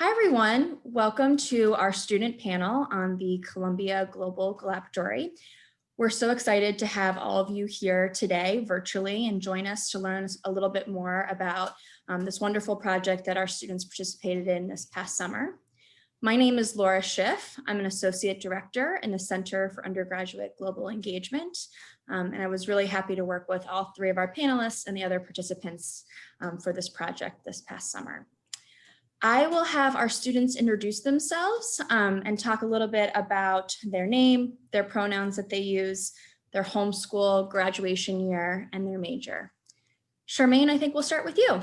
Hi, everyone. Welcome to our student panel on the Columbia Global Collaboratory. We're so excited to have all of you here today virtually and join us to learn a little bit more about this wonderful project that our students participated in this past summer. My name is Laura Schiff. I'm an Associate Director in the Center for Undergraduate Global Engagement. And I was really happy to work with all three of our panelists and the other participants for this project this past summer. I will have our students introduce themselves and talk a little bit about their name, their pronouns that they use, their homeschool, graduation year, and their major. Charmane, I think we'll start with you.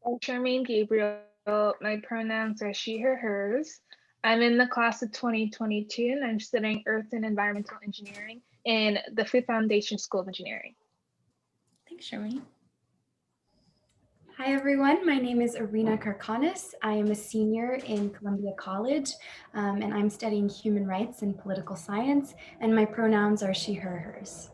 I'm Charmane Gabriel. My pronouns are she, her, hers. I'm in the class of 2022 and I'm studying Earth and Environmental Engineering in the Food Foundation School of Engineering. Thanks, Charmane. Hi everyone, my name is Arina Karkhanis. I am a senior in Columbia College and I'm studying human rights and political science, and my pronouns are she, her, hers.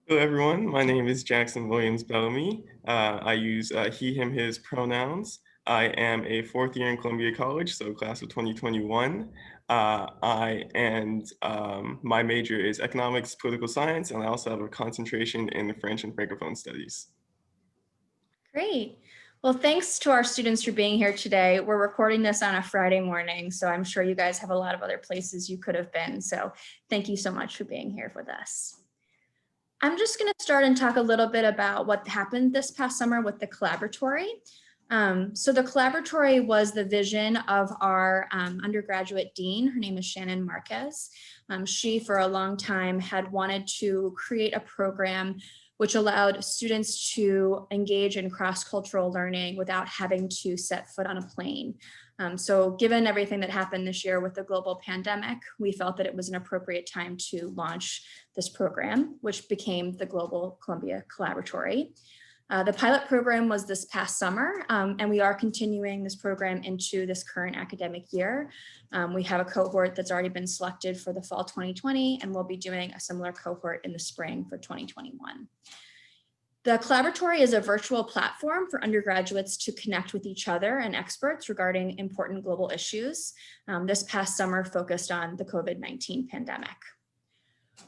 Hello everyone, my name is Jaxon Williams-Bellamy. I use he, him, his pronouns. I am a fourth year in Columbia College, so class of 2021. My major is economics, political science, and I also have a concentration in French and Francophone studies. Great. Well, thanks to our students for being here today. We're recording this on a Friday morning, so I'm sure you guys have a lot of other places you could have been. So thank you so much for being here with us. I'm just going to start and talk a little bit about what happened this past summer with the Collaboratory. So the Collaboratory was the vision of our undergraduate dean. Her name is Shannon Marquez. She, for a long time, had wanted to create a program which allowed students to engage in cross-cultural learning without having to set foot on a plane. So given everything that happened this year with the global pandemic, we felt that it was an appropriate time to launch this program, which became the Global Columbia Collaboratory. The pilot program was this past summer, and we are continuing this program into this current academic year. We have a cohort that's already been selected for the fall 2020, and we'll be doing a similar cohort in the spring for 2021. The Collaboratory is a virtual platform for undergraduates to connect with each other and experts regarding important global issues. This past summer focused on the COVID-19 pandemic.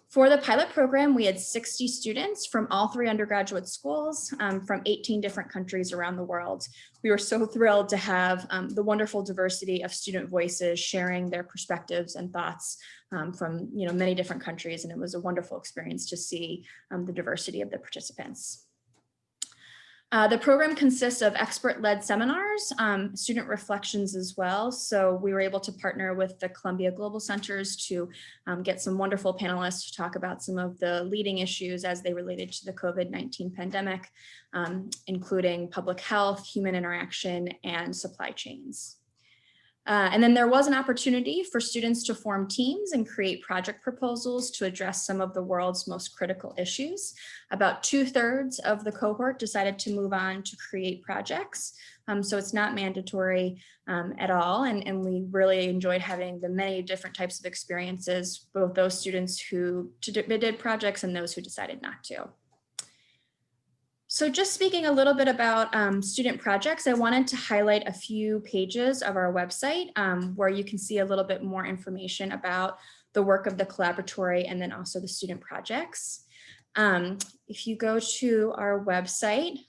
For the pilot program, we had 60 students from all three undergraduate schools from 18 different countries around the world. We were so thrilled to have the wonderful diversity of student voices sharing their perspectives and thoughts from many different countries, and it was a wonderful experience to see the diversity of the participants. The program consists of expert-led seminars, student reflections as well. So we were able to partner with the Columbia Global Centers to get some wonderful panelists to talk about some of the leading issues as they related to the COVID-19 pandemic, including public health, human interaction, and supply chains. And then there was an opportunity for students to form teams and create project proposals to address some of the world's most critical issues. About 2/3 of the cohort decided to move on to create projects. So it's not mandatory at all. And we really enjoyed having the many different types of experiences, both those students who did projects and those who decided not to. So just speaking a little bit about student projects, I wanted to highlight a few pages of our website where you can see a little bit more information about the work of the Collaboratory and then also the student projects. If you go to our website,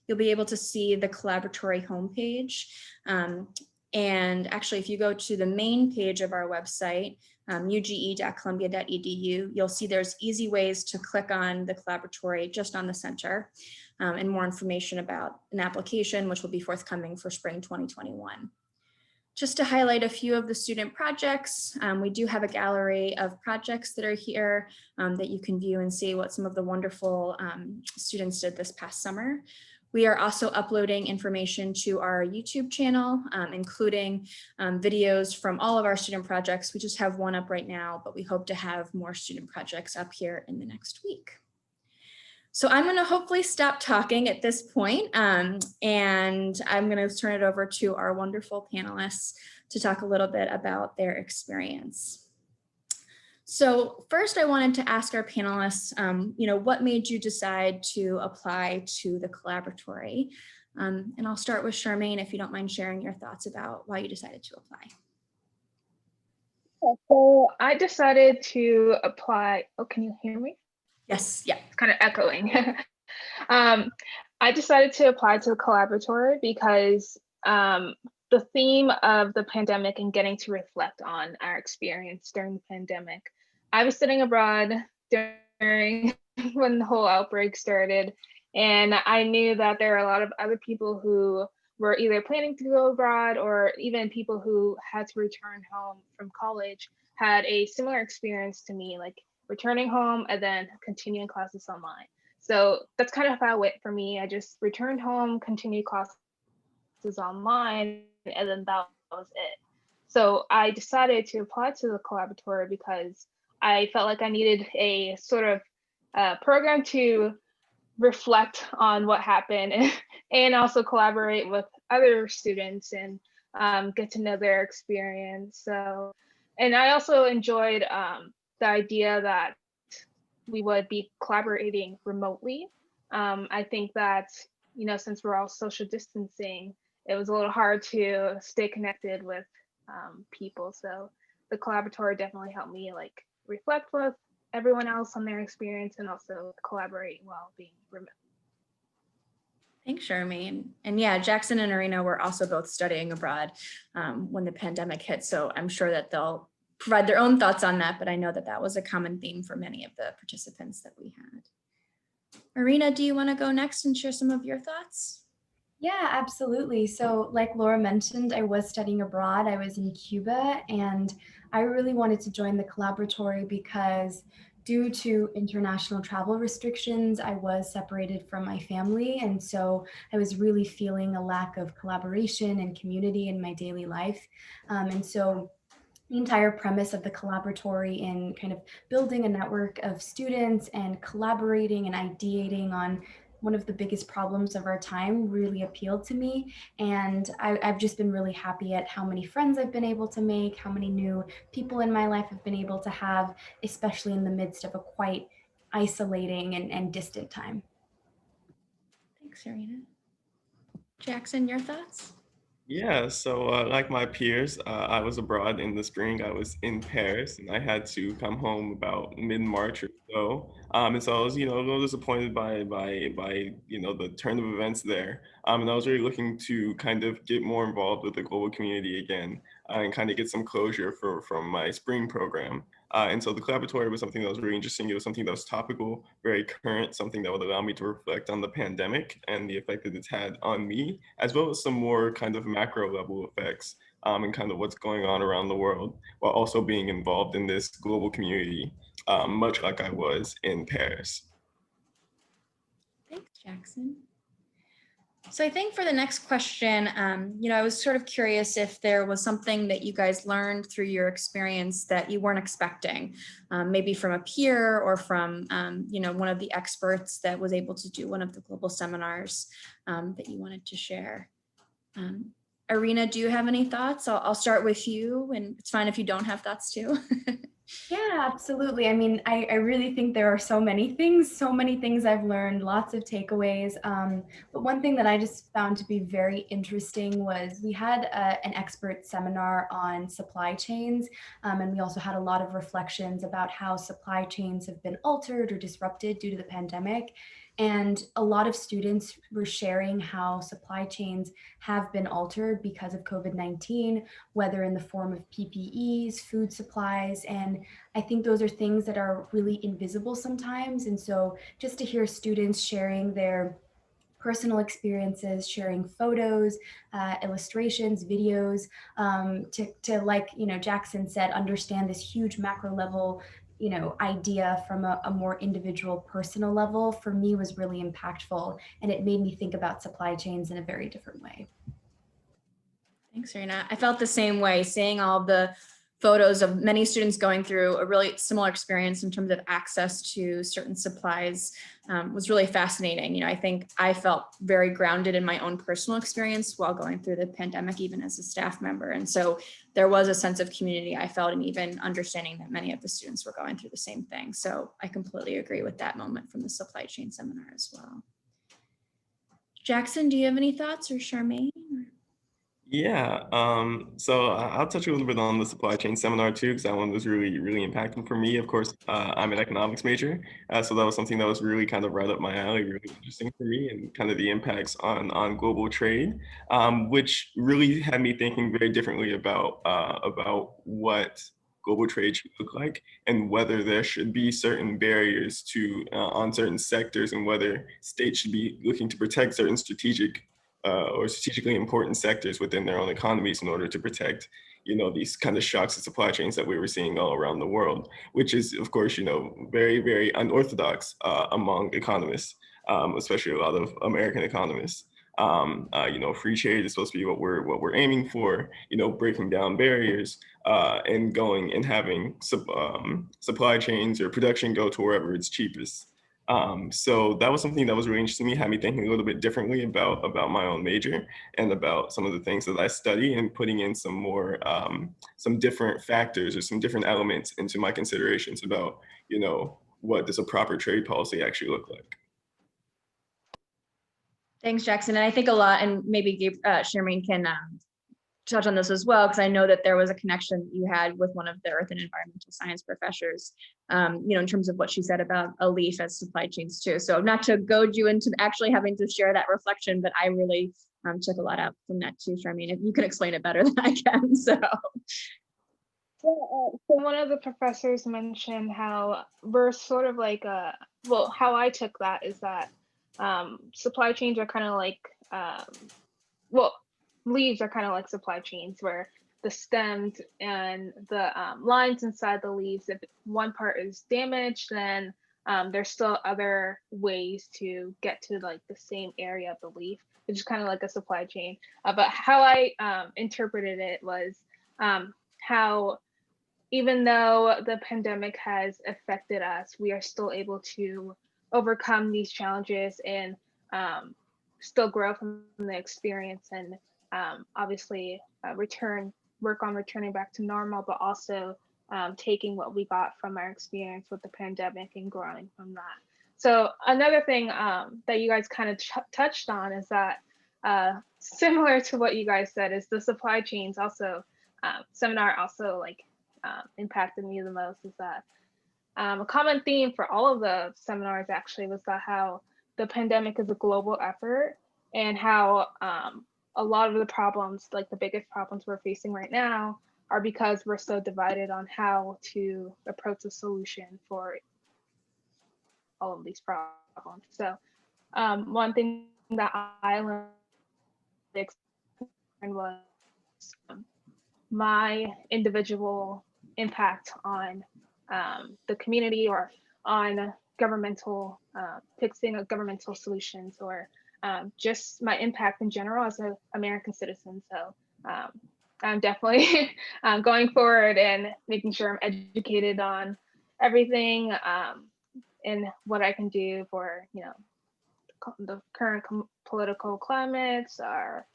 you'll be able to see the Collaboratory homepage. And actually, if you go to the main page of our website, uge.columbia.edu, you'll see there's easy ways to click on the Collaboratory just on the center and more information about an application, which will be forthcoming for spring 2021. Just to highlight a few of the student projects, we do have a gallery of projects that are here that you can view and see what some of the wonderful students did this past summer. We are also uploading information to our YouTube channel, including videos from all of our student projects. We just have one up right now, but we hope to have more student projects up here in the next week. So I'm going to hopefully stop talking at this point, and I'm going to turn it over to our wonderful panelists to talk a little bit about their experience. So first I wanted to ask our panelists, what made you decide to apply to the collaboratory? And I'll start with Charmane, if you don't mind sharing your thoughts about why you decided to apply. So I decided to apply. Oh, can you hear me? Yes, yeah. It's kind of echoing. I decided to apply to the collaboratory because the theme of the pandemic and getting to reflect on our experience during the pandemic. I was studying abroad during when the whole outbreak started, and I knew that there are a lot of other people who were either planning to go abroad or even people who had to return home from college had a similar experience to me, like returning home and then continuing classes online. So that's kind of how it went for me. I just returned home, continued classes online, and then that was it. So I decided to apply to the collaboratory because I felt like I needed a sort of program to reflect on what happened and also collaborate with other students and get to know their experience. So, and I also enjoyed the idea that we would be collaborating remotely. I think that, since we're all social distancing, it was a little hard to stay connected with people. So the collaboratory definitely helped me like reflect with everyone else on their experience and also collaborate while being remote. Thanks, Charmane. And yeah, Jaxon and Arina were also both studying abroad when the pandemic hit. So I'm sure that they'll provide their own thoughts on that, but I know that that was a common theme for many of the participants that we had. Arina, do you want to go next and share some of your thoughts? Yeah, absolutely. So like Laura mentioned, I was studying abroad. I was in Cuba, and I really wanted to join the collaboratory because due to international travel restrictions, I was separated from my family. And so I was really feeling a lack of collaboration and community in my daily life. And so the entire premise of the collaboratory in kind of building a network of students and collaborating and ideating on one of the biggest problems of our time really appealed to me. And I've just been really happy at how many friends I've been able to make, how many new people in my life I've been able to have, especially in the midst of a quite isolating and distant time. Thanks, Arina. Jaxon, your thoughts? Yeah, so like my peers, I was abroad in the spring. I was in Paris, and I had to come home about mid-March or so. And so I was, a little disappointed by the turn of events there. And I was really looking to kind of get more involved with the global community again, and kind of get some closure from my spring program. And so the collaboratory was something that was really interesting. It was something that was topical, very current, something that would allow me to reflect on the pandemic and the effect that it's had on me, as well as some more kind of macro level effects and kind of what's going on around the world, while also being involved in this global community, much like I was in Paris. Thanks, Jaxon. So I think for the next question, I was sort of curious if there was something that you guys learned through your experience that you weren't expecting, maybe from a peer or from, one of the experts that was able to do one of the global seminars that you wanted to share. Arina, do you have any thoughts? I'll start with you, and it's fine if you don't have thoughts too. Yeah, absolutely. I mean, I really think there are so many things I've learned, lots of takeaways. But one thing that I just found to be very interesting was we had an expert seminar on supply chains. And we also had a lot of reflections about how supply chains have been altered or disrupted due to the pandemic. And a lot of students were sharing how supply chains have been altered because of COVID-19, whether in the form of PPEs, food supplies, and I think those are things that are really invisible sometimes. And so just to hear students sharing their personal experiences, sharing photos, illustrations, videos, to like, Jaxon said, understand this huge macro level, idea from a more individual personal level, for me was really impactful. And it made me think about supply chains in a very different way. Thanks, Arina. I felt the same way, seeing all the photos of many students going through a really similar experience in terms of access to certain supplies was really fascinating. You know, I think I felt very grounded in my own personal experience while going through the pandemic, even as a staff member. And so there was a sense of community I felt, and even understanding that many of the students were going through the same thing. So I completely agree with that moment from the supply chain seminar as well. Jaxon, do you have any thoughts, or Charmane? Yeah, so I'll touch a little bit on the supply chain seminar too, because that one was really, really impactful for me. Of course, I'm an economics major, so that was something that was really kind of right up my alley, really interesting for me, and kind of the impacts on global trade, which really had me thinking very differently about what global trade should look like, and whether there should be certain barriers to on certain sectors, and whether states should be looking to protect certain or strategically important sectors within their own economies in order to protect, you know, these kind of shocks to supply chains that we were seeing all around the world, which is, of course, you know, very, very unorthodox among economists, especially a lot of American economists. You know, free trade is supposed to be what we're aiming for. You know, breaking down barriers and going and having supply chains or production go to wherever it's cheapest. So that was something that was really interesting to me, had me thinking a little bit differently about my own major and about some of the things that I study, and putting in some more some different factors or some different elements into my considerations about, you know, what does a proper trade policy actually look like. Thanks, Jaxon. And I think a lot, and maybe Charmane can touch on this as well, because I know that there was a connection that you had with one of the earth and environmental science professors, you know, in terms of what she said about a leaf as supply chains too. So not to goad you into actually having to share that reflection, but I really took a lot out from that too, Charmane. If you can explain it better than I can, so. So one of the professors mentioned how we're sort of like well, how I took that is that supply chains are kind of like, well, leaves are kind of like supply chains, where the stems and the lines inside the leaves, if one part is damaged, then there's still other ways to get to like the same area of the leaf, which is kind of like a supply chain. But how I interpreted it was how, even though the pandemic has affected us, we are still able to overcome these challenges and still grow from the experience, and obviously work on returning back to normal, but also taking what we got from our experience with the pandemic and growing from that. So another thing that you guys kind of touched on is that similar to what you guys said, is the supply chains also seminar also like impacted me the most, is that a common theme for all of the seminars actually was that how the pandemic is a global effort, and how a lot of the problems, like the biggest problems we're facing right now, are because we're so divided on how to approach a solution for all of these problems. So one thing that I learned was my individual impact on the community, or on governmental fixing of governmental solutions, or just my impact in general as an American citizen. So I'm definitely going forward and making sure I'm educated on everything and what I can do for, you know, the current political climates, or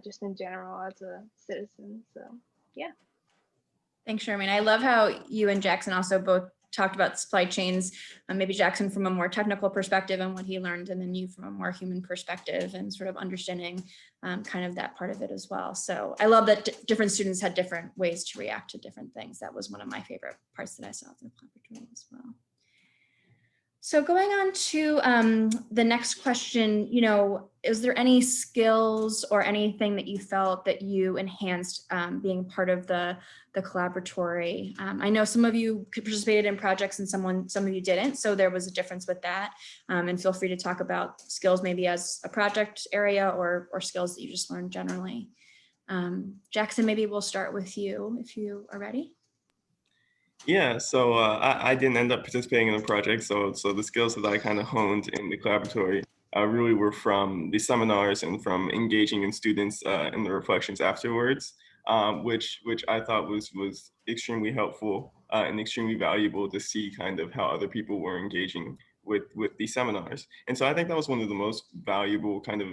just in general as a citizen. So yeah. Thanks, Charmane. I love how you and Jaxon also both talked about supply chains, maybe Jaxon from a more technical perspective and what he learned, and then you from a more human perspective and sort of understanding kind of that part of it as well. So I love that different students had different ways to react to different things. That was one of my favorite parts that I saw in the collaboratory as well. So going on to the next question, you know, is there any skills or anything that you felt that you enhanced being part of the collaboratory? I know some of you participated in projects and some of you didn't, so there was a difference with that. And feel free to talk about skills maybe as a project area, or skills that you just learned generally. Jaxon, maybe we'll start with you if you are ready. Yeah, so I didn't end up participating in the project, so the skills that I kind of honed in the collaboratory really were from the seminars and from engaging in students in the reflections afterwards. which I thought was extremely helpful and extremely valuable to see kind of how other people were engaging with these seminars. And so I think that was one of the most valuable kind of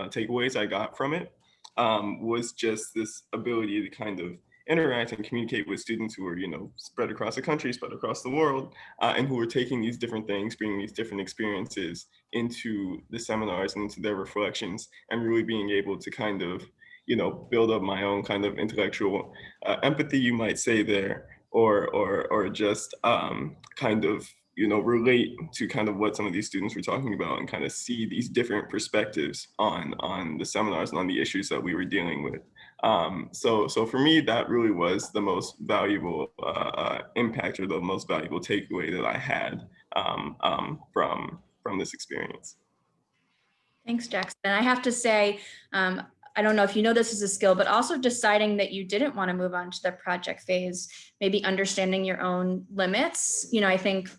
takeaways I got from it, was just this ability to kind of interact and communicate with students who are, you know, spread across the country, spread across the world, and who are taking these different things, bringing these different experiences into the seminars and into their reflections, and really being able to kind of, you know, build up my own kind of intellectual empathy, you might say there, or just kind of, you know, relate to kind of what some of these students were talking about and kind of see these different perspectives on the seminars and on the issues that we were dealing with. So for me, that really was the most valuable impact, or the most valuable takeaway that I had from this experience. Thanks, Jaxon. And I have to say, I don't know if you know this is a skill, but also deciding that you didn't want to move on to the project phase, maybe understanding your own limits. You know, I think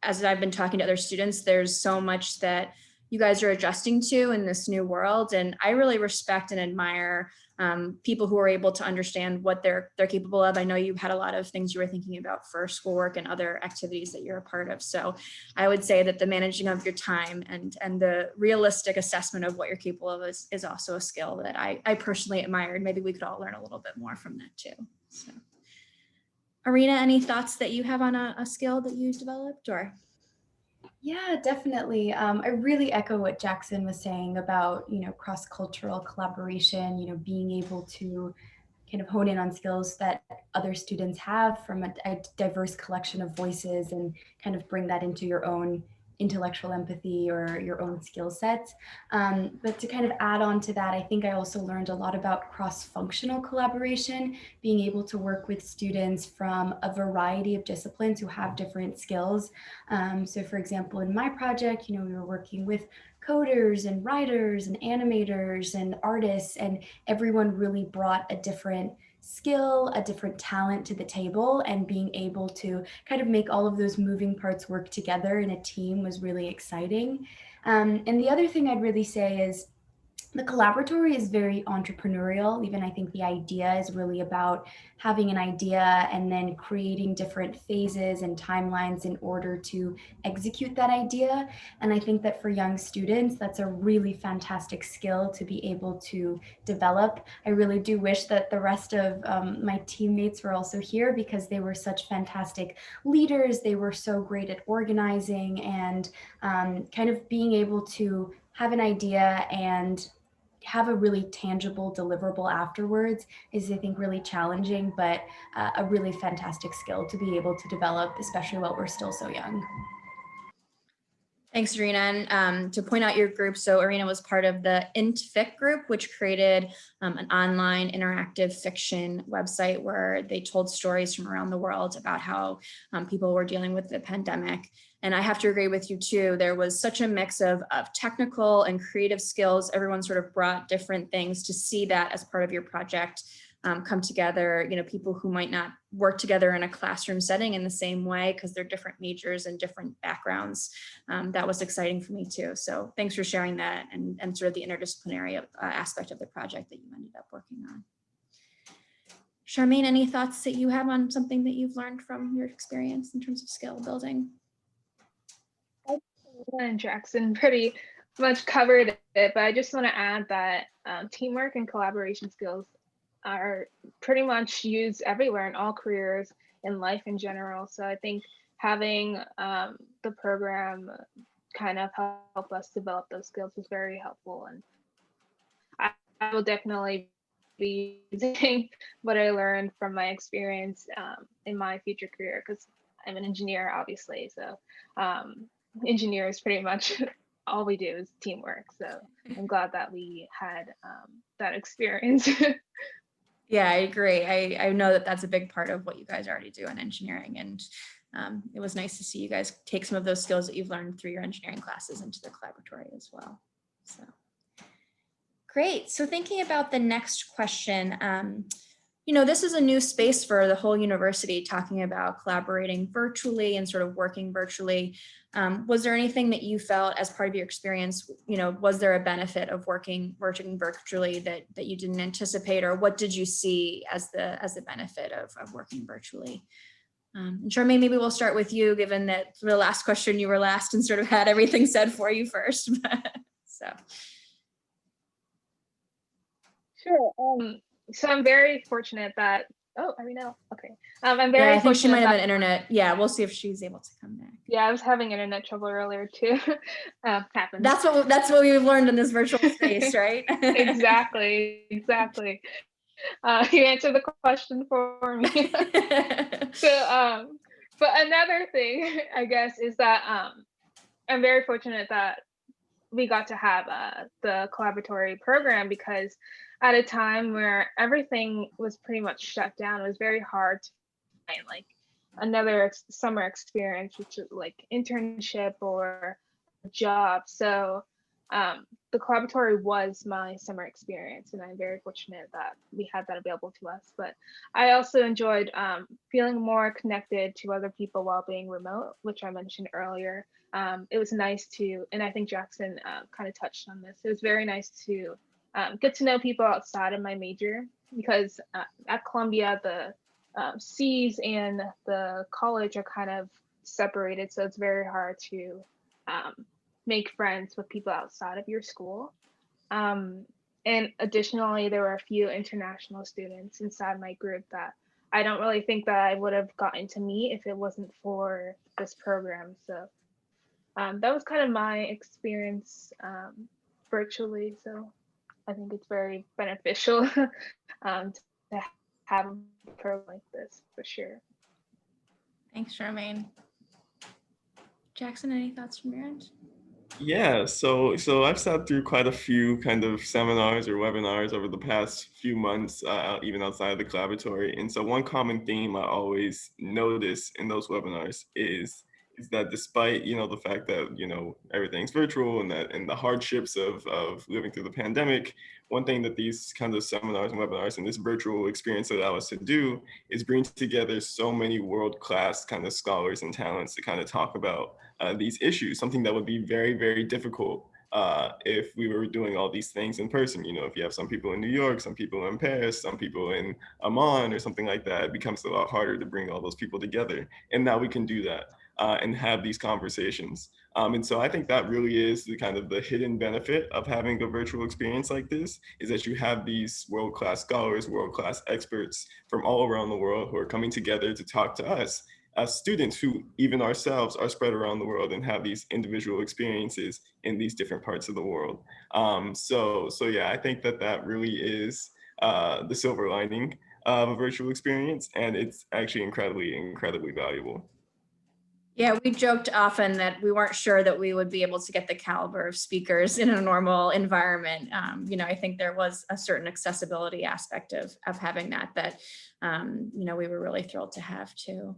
as I've been talking to other students, there's so much that you guys are adjusting to in this new world. And I really respect and admire people who are able to understand what they're capable of. I know you had a lot of things you were thinking about for schoolwork and other activities that you're a part of. So I would say that the managing of your time and the realistic assessment of what you're capable of is also a skill that I personally admired. Maybe we could all learn a little bit more from that too. So, Arina, any thoughts that you have on a skill that you developed, or? Yeah, definitely. I really echo what Jaxon was saying about, you know, cross-cultural collaboration, you know, being able to kind of hone in on skills that other students have from a diverse collection of voices and kind of bring that into your own intellectual empathy or your own skill sets. But to kind of add on to that, I think I also learned a lot about cross-functional collaboration, being able to work with students from a variety of disciplines who have different skills. So for example, in my project, you know, we were working with coders and writers and animators and artists, and everyone really brought a different skill, a different talent to the table, and being able to kind of make all of those moving parts work together in a team was really exciting. And the other thing I'd really say is the collaboratory is very entrepreneurial. Even I think the idea is really about having an idea and then creating different phases and timelines in order to execute that idea. And I think that for young students, that's a really fantastic skill to be able to develop. I really do wish that the rest of my teammates were also here, because they were such fantastic leaders. They were so great at organizing and kind of being able to have an idea and have a really tangible deliverable afterwards is, I think, really challenging, but a really fantastic skill to be able to develop, especially while we're still so young. Thanks, Arina. And to point out your group, so Arina was part of the IntFic group, which created an online interactive fiction website where they told stories from around the world about how people were dealing with the pandemic. And I have to agree with you too. There was such a mix of technical and creative skills. Everyone sort of brought different things to see that as part of your project come together. You know, people who might not work together in a classroom setting in the same way because they're different majors and different backgrounds. That was exciting for me too. So thanks for sharing that and sort of the interdisciplinary aspect of the project that you ended up working on. Charmane, any thoughts that you have on something that you've learned from your experience in terms of skill building? And Jaxon pretty much covered it, but I just want to add that teamwork and collaboration skills are pretty much used everywhere in all careers, in life in general. So I think having the program kind of help us develop those skills is very helpful. And I will definitely be using what I learned from my experience in my future career, because I'm an engineer, obviously. So engineers, pretty much all we do is teamwork. So I'm glad that we had that experience. Yeah, I agree. I know that that's a big part of what you guys already do in engineering. And it was nice to see you guys take some of those skills that you've learned through your engineering classes into the collaboratory as well. So great. So thinking about the next question, you know, this is a new space for the whole university, talking about collaborating virtually and sort of working virtually. Was there anything that you felt as part of your experience, was there a benefit of working virtually that you didn't anticipate, or what did you see as the benefit of working virtually? And Charmane, maybe we'll start with you, given that for the last question you were last and sort of had everything said for you first. So. Sure. So I'm very fortunate that, oh, Arina, okay. I'm very I think she fortunate might have that- an internet. Yeah, we'll see if she's able to come back. Yeah, I was having internet trouble earlier too. Happens. That's what we've learned in this virtual space, right? Exactly. You answered the question for me. So, but another thing, I guess, is that I'm very fortunate that we got to have the collaboratory program, because at a time where everything was pretty much shut down, it was very hard to find like another summer experience, which is like internship or a job. So the collaboratory was my summer experience, and I'm very fortunate that we had that available to us. But I also enjoyed feeling more connected to other people while being remote, which I mentioned earlier. It was nice to, and I think Jaxon kind of touched on this, it was very nice to get to know people outside of my major, because at Columbia, the C's and the college are kind of separated. So it's very hard to make friends with people outside of your school. And additionally, there were a few international students inside my group that I don't really think that I would have gotten to meet if it wasn't for this program. So that was kind of my experience virtually. So I think it's very beneficial to have a program like this, for sure. Thanks, Charmane. Jaxon, any thoughts from your end? Yeah, so I've sat through quite a few kind of seminars or webinars over the past few months, even outside of the collaboratory. And so one common theme I always notice in those webinars is that despite, the fact that, everything's virtual and the hardships of living through the pandemic, one thing that these kind of seminars and webinars and this virtual experience allow us to do is bring together so many world-class kind of scholars and talents to kind of talk about these issues, something that would be very, very difficult if we were doing all these things in person. If you have some people in New York, some people in Paris, some people in Amman or something like that, it becomes a lot harder to bring all those people together. And now we can do that and have these conversations. And so I think that really is the kind of the hidden benefit of having a virtual experience like this, is that you have these world-class scholars, world-class experts from all around the world who are coming together to talk to us as students who, even ourselves, are spread around the world and have these individual experiences in these different parts of the world. So yeah, I think that really is the silver lining of a virtual experience, and it's actually incredibly valuable. Yeah, we joked often that we weren't sure that we would be able to get the caliber of speakers in a normal environment. I think there was a certain accessibility aspect of having that we were really thrilled to have too.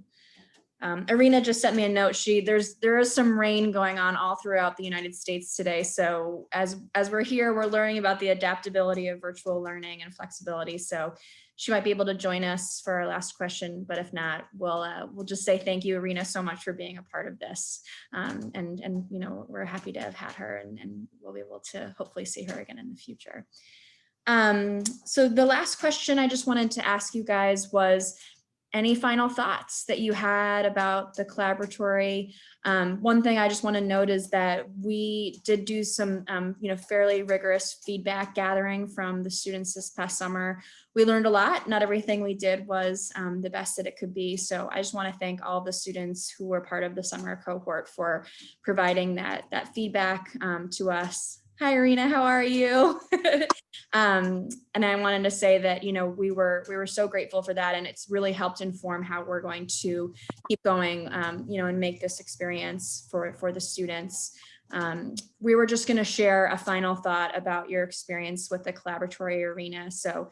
Arina just sent me a note. There is some rain going on all throughout the United States today. So as we're here, we're learning about the adaptability of virtual learning and flexibility. So she might be able to join us for our last question, but if not, we'll just say thank you, Arina, so much for being a part of this. And we're happy to have had her, and we'll be able to hopefully see her again in the future. So the last question I just wanted to ask you guys was, any final thoughts that you had about the collaboratory? One thing I just want to note is that we did do some, fairly rigorous feedback gathering from the students this past summer. We learned a lot. Not everything we did was the best that it could be. So I just want to thank all the students who were part of the summer cohort for providing that feedback to us. Hi, Arina, how are you? And I wanted to say that, we were so grateful for that, and it's really helped inform how we're going to keep going, and make this experience for the students. We were just going to share a final thought about your experience with the collaboratory, Arina. So,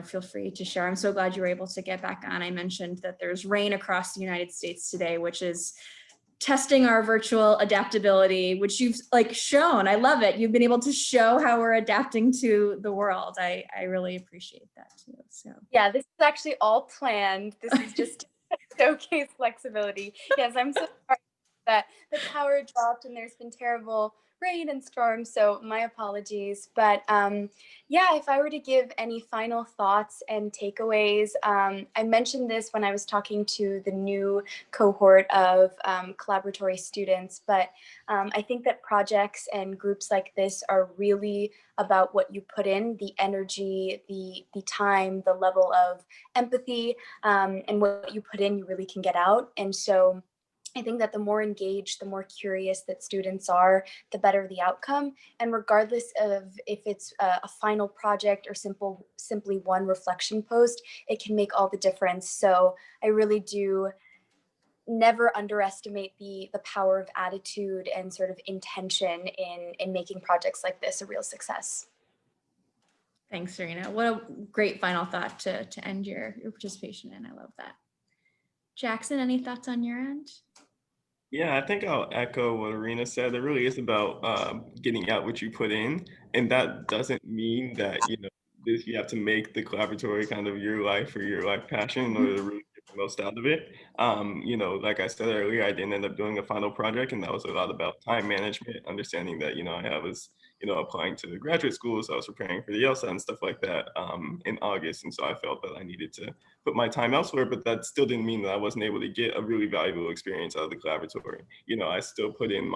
feel free to share. I'm so glad you were able to get back on. I mentioned that there's rain across the United States today, which is testing our virtual adaptability, which you've shown. I love it. You've been able to show how we're adapting to the world. I really appreciate that too. So yeah, this is actually all planned. This is just to showcase flexibility. Yes, I'm so sorry that the power dropped and there's been terrible rain and storms, so my apologies. But yeah, if I were to give any final thoughts and takeaways, I mentioned this when I was talking to the new cohort of collaboratory students, but I think that projects and groups like this are really about what you put in, the energy, the time, the level of empathy, and what you put in, you really can get out. And so I think that the more engaged, the more curious that students are, the better the outcome. And regardless of if it's a final project or simply one reflection post, it can make all the difference. So I really do never underestimate the power of attitude and sort of intention in making projects like this a real success. Thanks, Arina. What a great final thought to end your participation in. I love that. Jaxon, any thoughts on your end? Yeah, I think I'll echo what Arina said. It really is about getting out what you put in, and that doesn't mean that you have to make the collaboratory kind of your life or your life passion in order to really get the most out of it. Like I said earlier, I didn't end up doing a final project, and that was a lot about time management, understanding that I was applying to the graduate school, so I was preparing for the LSAT and stuff like that in August, and so I felt that I needed to put my time elsewhere, but that still didn't mean that I wasn't able to get a really valuable experience out of the collaboratory. I still put in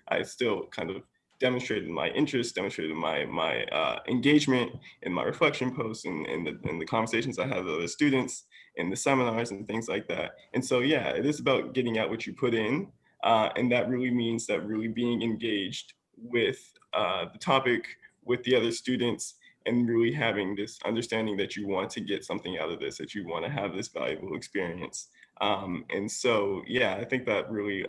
I still kind of demonstrated my interest, demonstrated my engagement in my reflection posts and the conversations I had with other students in the seminars and things like that. And so, yeah, it is about getting out what you put in. And that really means that really being engaged with the topic, with the other students, and really having this understanding that you want to get something out of this, that you want to have this valuable experience. And so, yeah, I think that really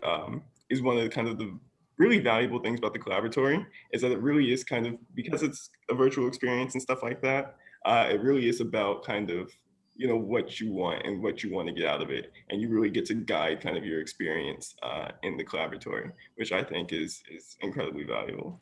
is one of the kind of the really valuable things about the collaboratory is that it really is kind of, because it's a virtual experience and stuff like that, it really is about kind of, what you want and what you want to get out of it. And you really get to guide kind of your experience in the collaboratory, which I think is incredibly valuable.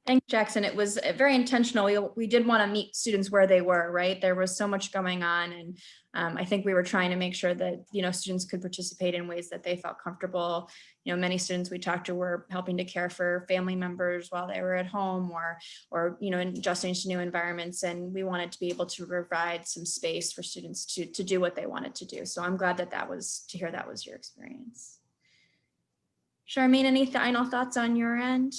Thanks, Jaxon. It was very intentional. We did want to meet students where they were, right? There was so much going on. And I think we were trying to make sure that, students could participate in ways that they felt comfortable. Many students we talked to were helping to care for family members while they were at home or adjusting to new environments. And we wanted to be able to provide some space for students to do what they wanted to do. So I'm glad that was your experience. Charmane, any final thoughts on your end?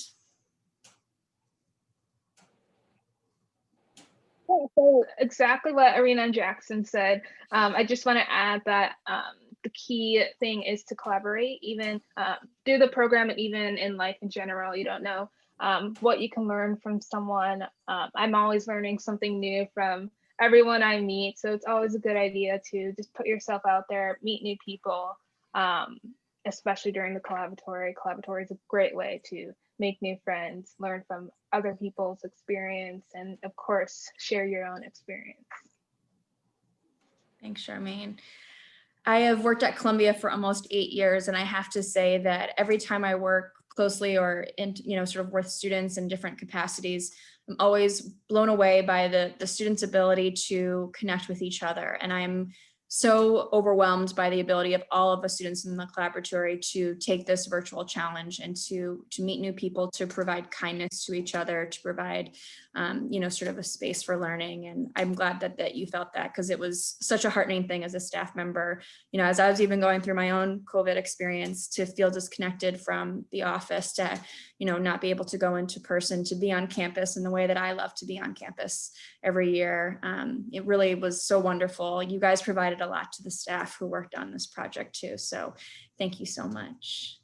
So exactly what Arina and Jaxon said. I just want to add that the key thing is to collaborate, even through the program and even in life in general. You don't know what you can learn from someone. I'm always learning something new from everyone I meet. So it's always a good idea to just put yourself out there, meet new people, especially during the collaboratory. Collaboratory is a great way to make new friends, learn from other people's experience, and of course, share your own experience. Thanks, Charmane. I have worked at Columbia for almost 8 years, and I have to say that every time I work closely or sort of with students in different capacities, I'm always blown away by the students' ability to connect with each other. And I'm so overwhelmed by the ability of all of the students in the collaboratory to take this virtual challenge and to meet new people, to provide kindness to each other, to provide, sort of a space for learning. And I'm glad that you felt that, because it was such a heartening thing as a staff member, as I was even going through my own COVID experience, to feel disconnected from the office, to, not be able to go into person, to be on campus in the way that I love to be on campus every year. It really was so wonderful. You guys provided a lot to the staff who worked on this project too. So thank you so much.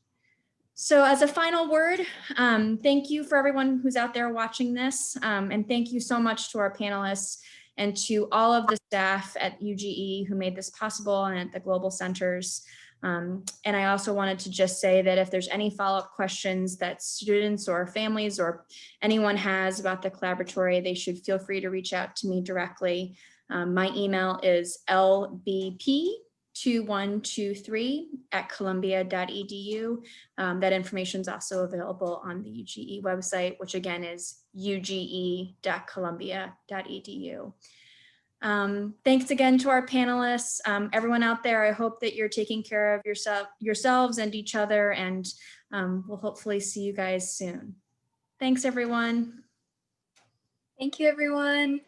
So as a final word, thank you for everyone who's out there watching this. And thank you so much to our panelists and to all of the staff at UGE who made this possible and at the Global Centers. And I also wanted to just say that if there's any follow-up questions that students or families or anyone has about the collaboratory, they should feel free to reach out to me directly. My email is lbp2123@columbia.edu. That information is also available on the UGE website, which again is uge.columbia.edu. Thanks again to our panelists. Everyone out there, I hope that you're taking care of yourselves and each other, and we'll hopefully see you guys soon. Thanks, everyone. Thank you, everyone.